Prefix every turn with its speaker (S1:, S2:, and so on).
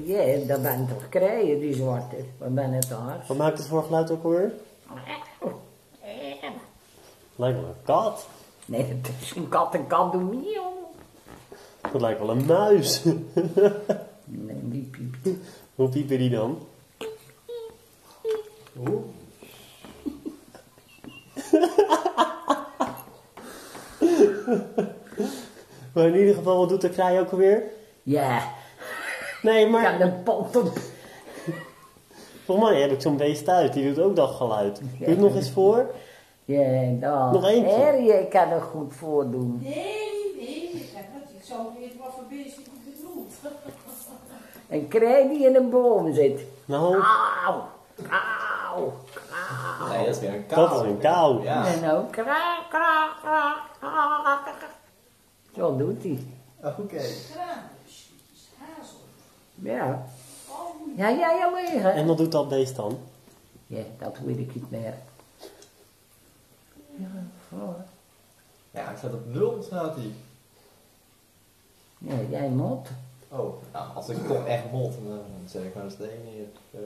S1: Ja, dat ben toch krijgen, die zwarte. Wat ben het daar?
S2: Wat maakt het voor geluid ook alweer? Lijkt wel een kat.
S1: Nee, het is een kat. Een kat doet niet om.
S2: Het lijkt wel een muis.
S1: Nee, die piept.
S2: Hoe piepen die dan?
S3: Hoe?
S2: Maar in ieder geval, wat doet de kraai ook alweer?
S1: Ja,
S2: Nee,
S1: ik
S2: maar
S1: heb de pot op.
S2: volgens mij heb ik zo'n beest thuis. Die doet ook dat geluid. Doe het nog eens voor.
S1: Ja, dan.
S2: Nog eentje.
S1: Harry, ik kan het goed voordoen.
S4: Nee, ik zou weten wat voor beest ik bedoelt.
S1: Een krij die in een boom zit.
S2: Nou,
S1: Auw, auw, auw.
S3: Nee, dat is weer een kou.
S2: dat is een kou.
S3: Ja.
S1: En nou, kraak, kraak, kraak, kraak. Zo doet hij.
S3: Oké.
S4: Kraanbesjes, hazel.
S1: Ja.
S4: Oh,
S1: Ja, jij alleen.
S2: En wat doet dat beest dan?
S1: Ja, dat weet ik niet meer. Ja, voor.
S3: Ja, ik zat op 0, staat hij.
S1: Ja, jij moet.
S3: Oh, nou, als ik toch echt mot, dan zet ik gewoon een steen neer. Zo.